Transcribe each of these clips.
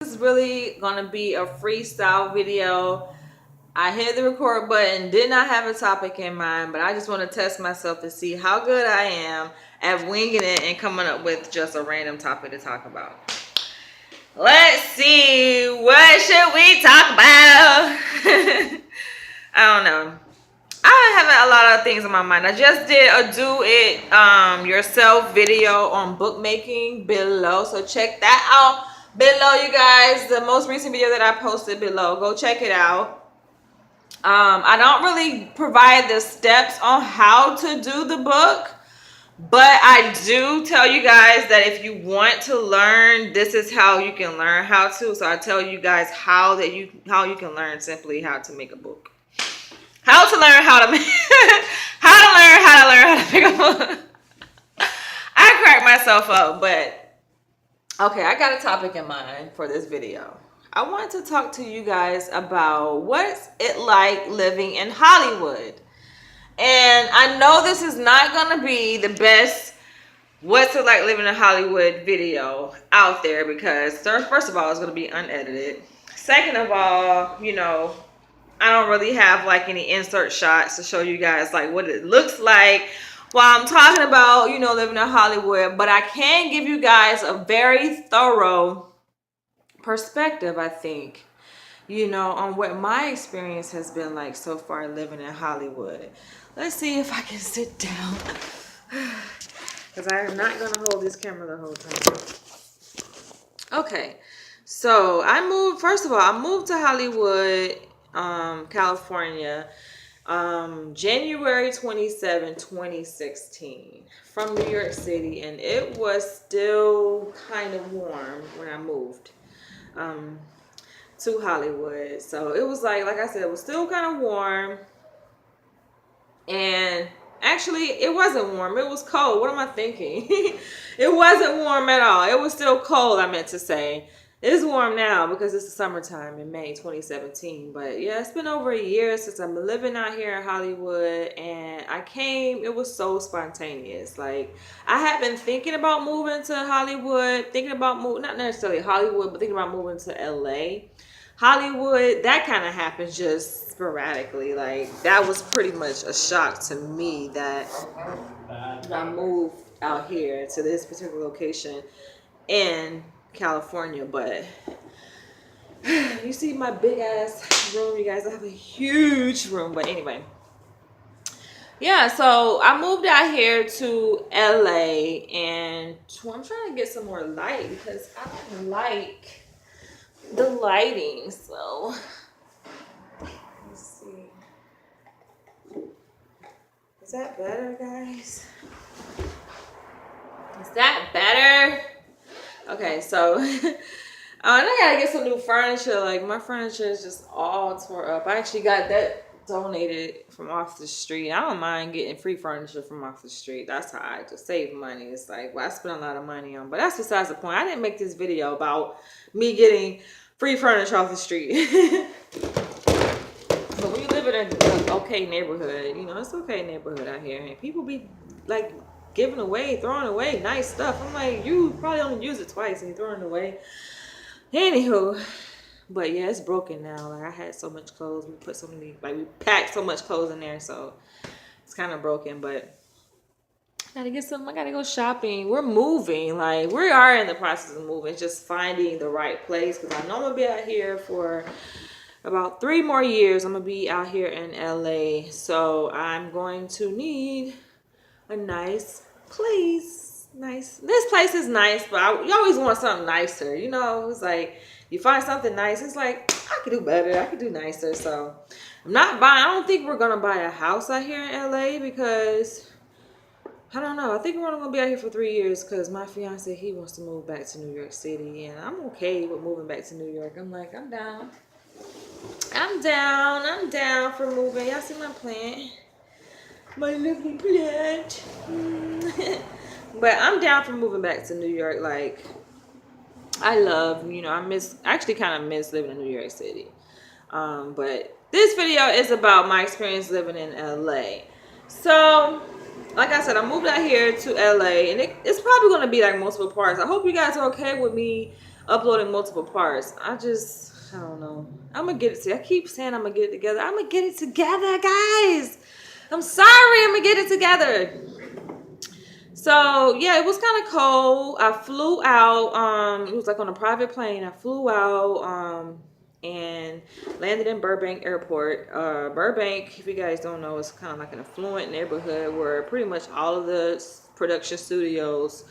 This is really gonna be a freestyle video. I hit the record button, did not have a topic in mind, but I just want to test myself to see how good I am at winging it and coming up with just a random topic to talk about. Let's see, what should we talk about? I don't know. I have a lot of things in my mind. I just did a do it yourself video on bookmaking below, so check that out below, you guys. The most recent video that I posted below, go check it out. I don't really provide the steps on how to do the book, but I do tell you guys that if you want to learn, this is how you can learn how to. So I tell you guys how you can learn simply how to make a book. How to learn how to make how to make a book. I crack myself up, but okay, I got a topic in mind for this video. I want to talk to you guys about what's it like living in Hollywood. And I know this is not going to be the best what's it like living in Hollywood video out there, because first of all, it's going to be unedited. Second of all, you know, I don't really have like any insert shots to show you guys like what it looks like while I'm talking about, you know, living in Hollywood. But I can give you guys a very thorough perspective, I think, you know, on what my experience has been like so far living in Hollywood. Let's see if I can sit down, because I'm not going to hold this camera the whole time. Okay, so first of all, I moved to Hollywood, California, January 27, 2016 from New York City, and it was still kind of warm when I moved to Hollywood. So it was like I said, it was still kind of warm, and actually it wasn't warm, it was cold. What am I thinking? It wasn't warm at all. It was still cold, I meant to say. It's warm now because it's the summertime in May 2017. But yeah, it's been over a year since I'm living out here in Hollywood, and I came, it was so spontaneous. Like, I had been thinking about moving to Hollywood, not necessarily Hollywood, but thinking about moving to LA. Hollywood, that kind of happens just sporadically. Like, that was pretty much a shock to me that I moved out here to this particular location in California. But you see my big ass room, you guys. I have a huge room. But anyway, yeah, so I moved out here to LA, and I'm trying to get some more light because I don't like the lighting. So let's see, is that better, guys? Is that better? Okay, so I gotta get some new furniture. Like, my furniture is just all tore up. I actually got that donated from off the street. I don't mind getting free furniture from off the street. That's how I just save money. It's like, well, I spent a lot of money on, but that's besides the point. I didn't make this video about me getting free furniture off the street. But when you live in an okay neighborhood, you know, it's okay neighborhood out here, and people be like throwing away nice stuff. I'm like, you probably only use it twice and you're throwing it away. Anywho, but yeah, it's broken now. Like, I had so much clothes. We packed so much clothes in there, so it's kind of broken. But I gotta get some. I gotta go shopping. We're moving. Like, we are in the process of moving. It's just finding the right place, because I know I'm gonna be out here for about 3 more years. I'm gonna be out here in LA, so I'm going to need a nice place. This place is nice, but you always want something nicer, you know. It's like, you find something nice, it's like, I could do better, I could do nicer. So I don't think we're gonna buy a house out here in LA, because I don't know, I think we're only gonna be out here for 3 years, because my fiance, he wants to move back to New York City, and I'm okay with moving back to New York. I'm like, I'm down for moving. Y'all see my plant? My lovely plant. But I'm down for moving back to New York. Like, I love, you know, I actually kind of miss living in New York City. But this video is about my experience living in LA. So, like I said, I moved out here to LA, and it's probably going to be like multiple parts. I hope you guys are okay with me uploading multiple parts. I don't know. I'm gonna get it. I keep saying I'm gonna get it together. I'm gonna get it together, guys. I'm sorry. I'm gonna get it together. So yeah, it was kind of cold. I flew out. It was like on a private plane. I flew out. And landed in Burbank Airport. Burbank, if you guys don't know, is kind of like an affluent neighborhood where pretty much all of the production studios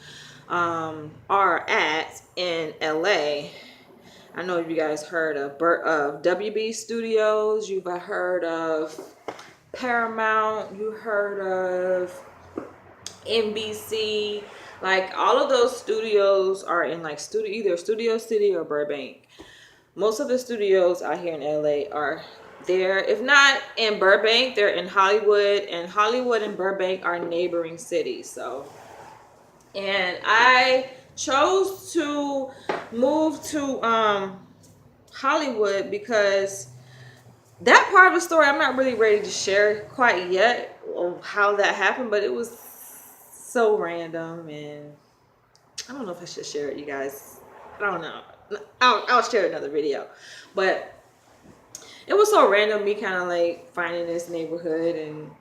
are at in LA. I know you guys heard of WB Studios. You've heard of Paramount. You heard of NBC. Like all of those studios are in like either Studio City or Burbank. Most of the studios out here in LA are there. If not in Burbank, they're in Hollywood, and Hollywood and Burbank are neighboring cities. So, and I chose to move to Hollywood because that part of the story I'm not really ready to share quite yet of how that happened, but it was so random, and I don't know if I should share it, you guys. I don't know. I'll share another video, but it was so random, me kind of like finding this neighborhood, and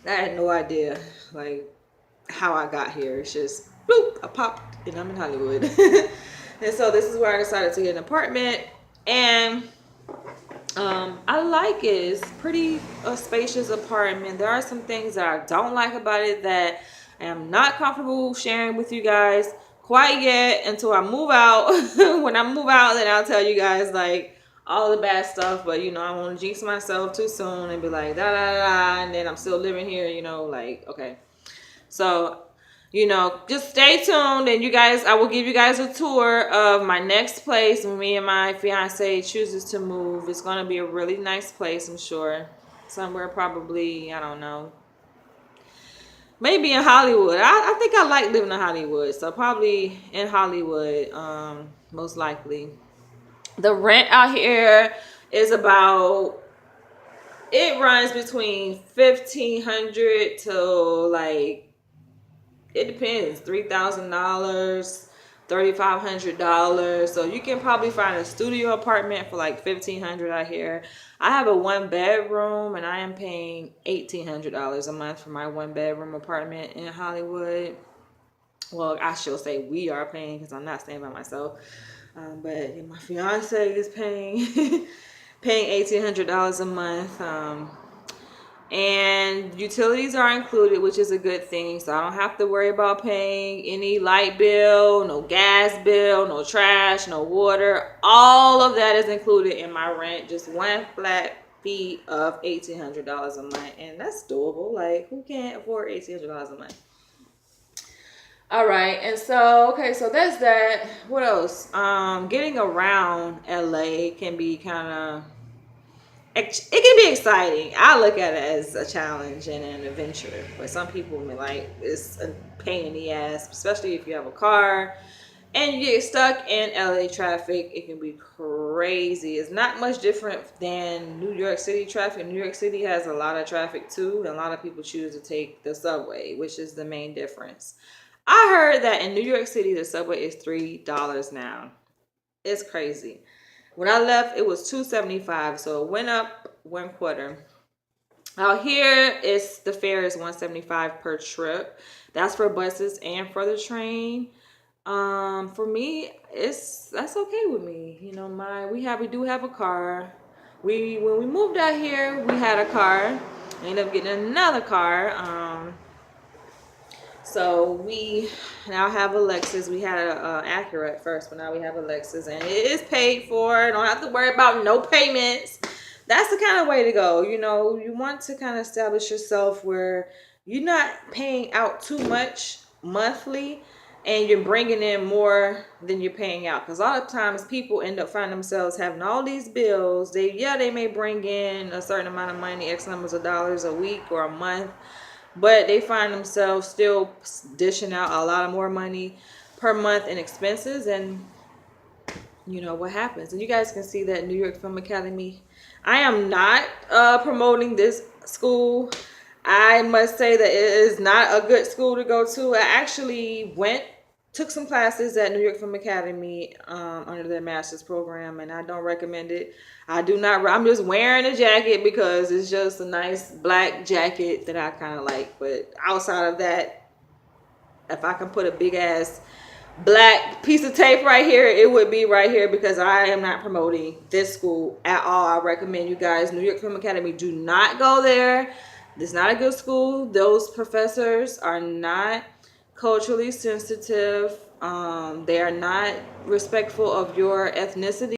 I had no idea like how I got here. It's just boop, I popped and I'm in Hollywood. And so this is where I decided to get an apartment, and I like it. It's pretty spacious apartment. There are some things that I don't like about it that I am not comfortable sharing with you guys quite yet until I move out. When I move out, then I'll tell you guys like all the bad stuff. But you know, I won't jinx myself too soon and be like da da da, and then I'm still living here. You know, like okay. So you know, just stay tuned, and you guys, I will give you guys a tour of my next place when me and my fiance chooses to move. It's going to be a really nice place, I'm sure. Somewhere probably, I don't know, maybe in Hollywood. I think I like living in Hollywood, so probably in Hollywood, most likely. The rent out here is about, it runs between $1,500 to like, it depends, $3,000, $3,500. So you can probably find a studio apartment for like $1,500 out here. I have a 1-bedroom, and I am paying $1,800 a month for my 1-bedroom apartment in Hollywood. Well, I should say we are paying because I'm not staying by myself. But my fiance is paying paying $1,800 a month. And utilities are included, which is a good thing. So I don't have to worry about paying any light bill, no gas bill, no trash, no water. All of that is included in my rent. Just one flat fee of $1,800 a month. And that's doable. Like, who can't afford $1,800 a month? All right. And so, okay, so that's that. What else? Getting around LA can be kind of, it can be exciting. I look at it as a challenge and an adventure. But some people may like it's a pain in the ass, especially if you have a car and you get stuck in LA traffic. It can be crazy. It's not much different than New York City traffic. New York City has a lot of traffic too, and a lot of people choose to take the subway, which is the main difference. I heard that in New York City the subway is $3 now. It's crazy. When I left, it was $2.75, so it went up 1/4. Out here, the fare is $1.75 per trip. That's for buses and for the train. For me, that's okay with me. You know, we do have a car. When we moved out here, we had a car. I ended up getting another car. So we now have a Lexus. We had a Acura at first, but now we have a Lexus, and it is paid for. Don't have to worry about no payments. That's the kind of way to go. You know, you want to kind of establish yourself where you're not paying out too much monthly, and you're bringing in more than you're paying out. Because a lot of times people end up finding themselves having all these bills. They may bring in a certain amount of money, X numbers of dollars a week or a month, but they find themselves still dishing out a lot of more money per month in expenses. And you know what happens. And you guys can see that New York Film Academy. I am not promoting this school. I must say that it is not a good school to go to. I actually went took some classes at New York Film Academy under their master's program, and I don't recommend it. I do not. I'm just wearing a jacket because it's just a nice black jacket that I kind of like. But outside of that, if I can put a big ass black piece of tape right here, it would be right here, because I am not promoting this school at all. I recommend you guys, New York Film Academy, do not go there. It's not a good school. Those professors are not culturally sensitive. They are not respectful of your ethnicity.